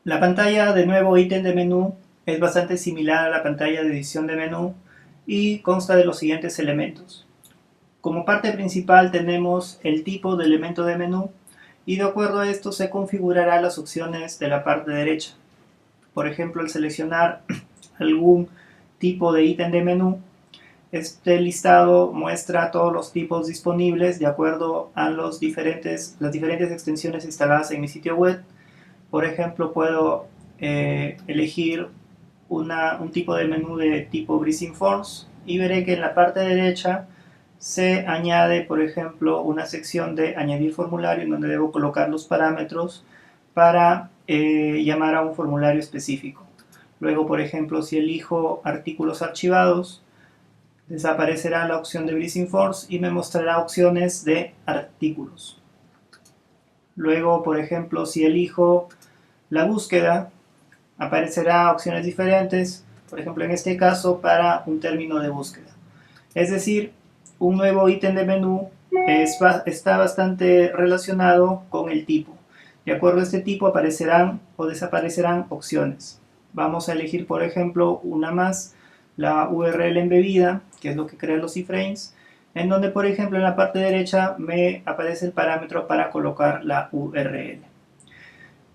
La pantalla de nuevo ítem de menú es bastante similar a la pantalla de edición de menú y consta de los siguientes elementos. Como parte principal tenemos el tipo de elemento de menú y de acuerdo a esto se configurará las opciones de la parte derecha. Por ejemplo, al seleccionar algún tipo de ítem de menú, este listado muestra todos los tipos disponibles de acuerdo a las diferentes extensiones instaladas en mi sitio web. Por ejemplo, puedo elegir un tipo de menú de tipo Breezing Forms y veré que en la parte derecha se añade, por ejemplo, una sección de añadir formulario en donde debo colocar los parámetros para llamar a un formulario específico. Luego, por ejemplo, si elijo artículos archivados, desaparecerá la opción de Breezing Forms y me mostrará opciones de artículos. Luego, por ejemplo, si elijo la búsqueda, aparecerá opciones diferentes, por ejemplo en este caso para un término de búsqueda. Es decir, un nuevo ítem de menú está bastante relacionado con el tipo. De acuerdo a este tipo aparecerán o desaparecerán opciones. Vamos a elegir por ejemplo una más, la URL embebida, que es lo que crea los iframes, en donde por ejemplo en la parte derecha me aparece el parámetro para colocar la URL.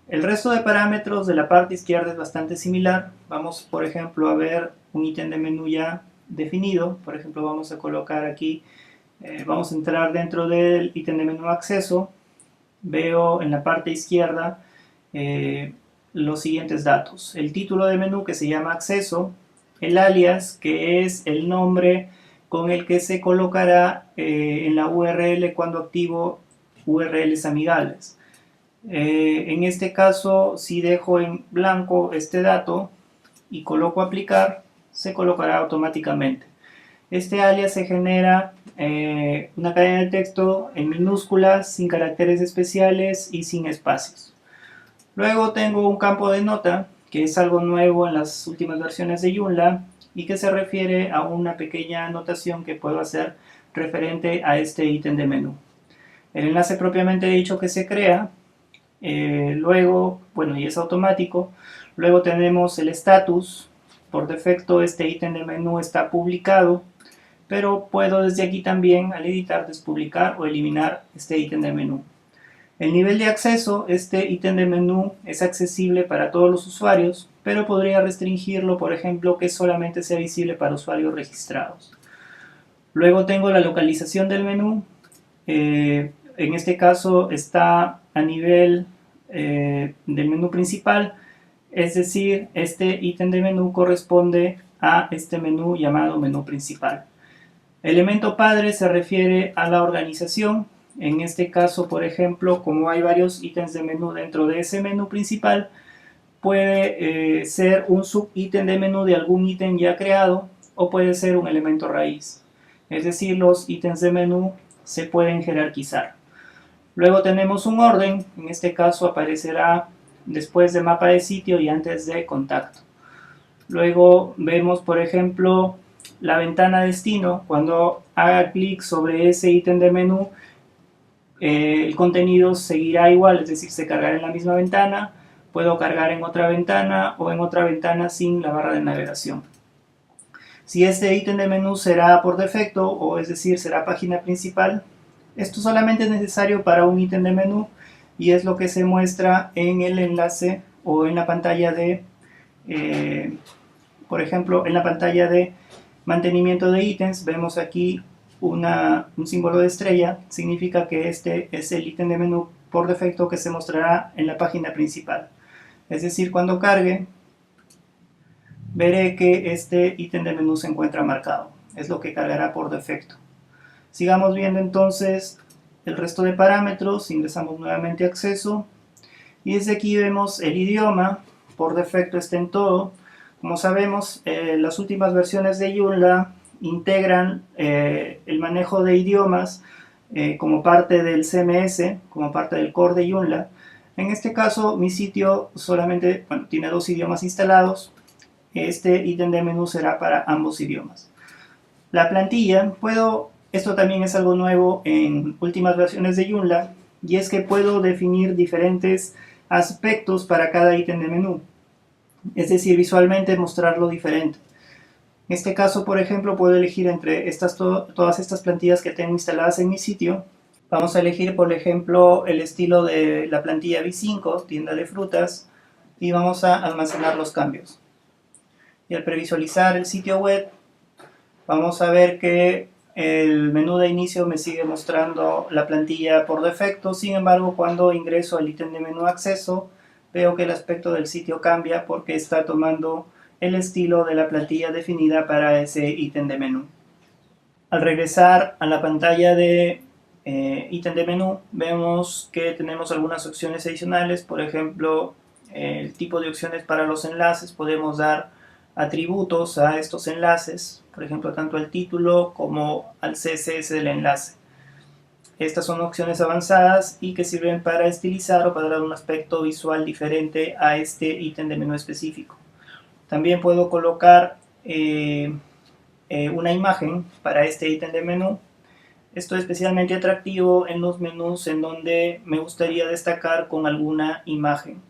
El resto de parámetros de la parte izquierda es bastante similar. Vamos, por ejemplo, a ver un ítem de menú ya definido. Por ejemplo, vamos a colocar aquí, vamos a entrar dentro del ítem de menú acceso. Veo en la parte izquierda los siguientes datos. El título de menú que se llama acceso, el alias que es el nombre con el que se colocará en la URL cuando activo URLs amigables. En este caso, si dejo en blanco este dato y coloco aplicar, se colocará automáticamente. Este alias se genera una cadena de texto en minúsculas, sin caracteres especiales y sin espacios. Luego tengo un campo de nota, que es algo nuevo en las últimas versiones de Joomla y que se refiere a una pequeña anotación que puedo hacer referente a este ítem de menú. El enlace propiamente dicho que se crea. Luego, bueno, y es automático. Luego tenemos el status. Por defecto este ítem de menú está publicado, pero puedo desde aquí también al editar despublicar o eliminar este ítem de menú. El nivel de acceso, este ítem de menú es accesible para todos los usuarios, pero podría restringirlo, por ejemplo, que solamente sea visible para usuarios registrados. Luego tengo la localización del menú. En este caso está a nivel del menú principal, es decir, este ítem de menú corresponde a este menú llamado menú principal. Elemento padre se refiere a la organización. En este caso, por ejemplo, como hay varios ítems de menú dentro de ese menú principal, puede ser un subítem de menú de algún ítem ya creado o puede ser un elemento raíz. Es decir, los ítems de menú se pueden jerarquizar. Luego tenemos un orden, en este caso aparecerá después de mapa de sitio y antes de contacto. Luego vemos, por ejemplo, la ventana destino. Cuando haga clic sobre ese ítem de menú, el contenido seguirá igual, es decir, se cargará en la misma ventana. Puedo cargar en otra ventana o en otra ventana sin la barra de navegación. Si este ítem de menú será por defecto, o es decir, será página principal, esto solamente es necesario para un ítem de menú y es lo que se muestra en el enlace o en la pantalla de, por ejemplo, en la pantalla de mantenimiento de ítems. Vemos aquí un símbolo de estrella, significa que este es el ítem de menú por defecto que se mostrará en la página principal. Es decir, cuando cargue, veré que este ítem de menú se encuentra marcado, es lo que cargará por defecto. Sigamos viendo entonces el resto de parámetros. Ingresamos nuevamente a acceso y desde aquí vemos el idioma. Por defecto está en todo. Como sabemos, las últimas versiones de Joomla integran el manejo de idiomas como parte del CMS, como parte del core de Joomla. En este caso mi sitio solamente tiene 2 idiomas instalados. Este ítem de menú será para ambos idiomas. La plantilla, esto también es algo nuevo en últimas versiones de Joomla, y es que puedo definir diferentes aspectos para cada ítem de menú, es decir, visualmente mostrarlo diferente. En este caso, por ejemplo, puedo elegir entre todas estas plantillas que tengo instaladas en mi sitio. Vamos a elegir, por ejemplo, el estilo de la plantilla V5, tienda de frutas, y vamos a almacenar los cambios. Y al previsualizar el sitio web, vamos a ver que el menú de inicio me sigue mostrando la plantilla por defecto. Sin embargo, cuando ingreso al ítem de menú acceso, veo que el aspecto del sitio cambia porque está tomando el estilo de la plantilla definida para ese ítem de menú. Al regresar a la pantalla de ítem de menú, vemos que tenemos algunas opciones adicionales. Por ejemplo, el tipo de opciones para los enlaces. Podemos dar atributos a estos enlaces, por ejemplo, tanto al título como al CSS del enlace. Estas son opciones avanzadas y que sirven para estilizar o para dar un aspecto visual diferente a este ítem de menú específico. También puedo colocar una imagen para este ítem de menú. Esto es especialmente atractivo en los menús en donde me gustaría destacar con alguna imagen.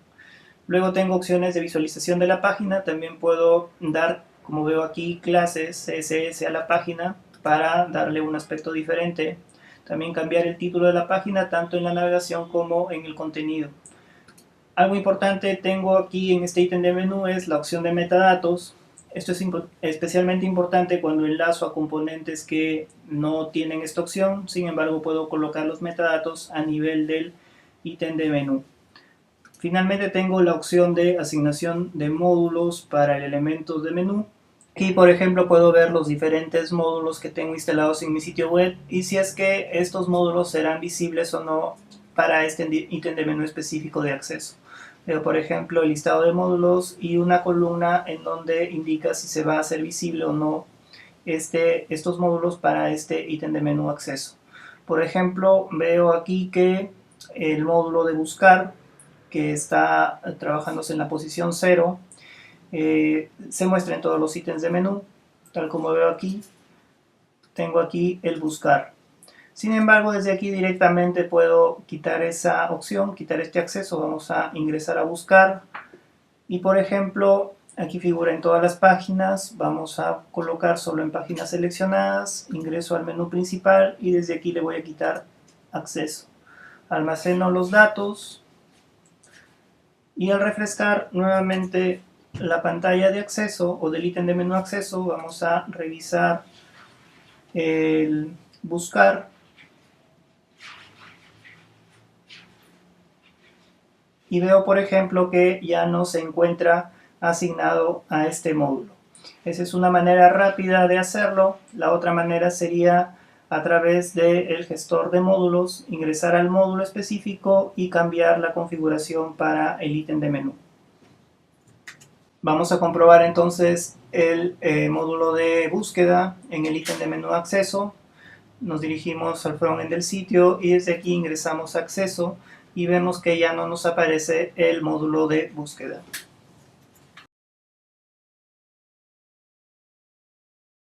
Luego tengo opciones de visualización de la página. También puedo dar, como veo aquí, clases CSS a la página para darle un aspecto diferente. También cambiar el título de la página tanto en la navegación como en el contenido. Algo importante tengo aquí en este ítem de menú es la opción de metadatos. Esto es especialmente importante cuando enlazo a componentes que no tienen esta opción. Sin embargo, puedo colocar los metadatos a nivel del ítem de menú. Finalmente tengo la opción de asignación de módulos para el elemento de menú. Aquí, por ejemplo, puedo ver los diferentes módulos que tengo instalados en mi sitio web y si es que estos módulos serán visibles o no para este ítem de menú específico de acceso. Veo, por ejemplo, el listado de módulos y una columna en donde indica si se va a hacer visible o no estos módulos para este ítem de menú acceso. Por ejemplo, veo aquí que el módulo de buscar, que está trabajándose en la posición 0, se muestra en todos los ítems de menú, tal como veo aquí. Tengo aquí el buscar. Sin embargo, desde aquí directamente puedo quitar esa opción, quitar este acceso. Vamos a ingresar a buscar y, por ejemplo, aquí figura en todas las páginas. Vamos a colocar solo en páginas seleccionadas. Ingreso al menú principal y desde aquí le voy a quitar acceso. Almaceno los datos y al refrescar nuevamente la pantalla de acceso o del ítem de menú acceso, vamos a revisar el buscar y veo, por ejemplo, que ya no se encuentra asignado a este módulo. Esa es una manera rápida de hacerlo. La otra manera sería a través del gestor de módulos, ingresar al módulo específico y cambiar la configuración para el ítem de menú. Vamos a comprobar entonces el módulo de búsqueda en el ítem de menú acceso. Nos dirigimos al frontend del sitio y desde aquí ingresamos a acceso y vemos que ya no nos aparece el módulo de búsqueda.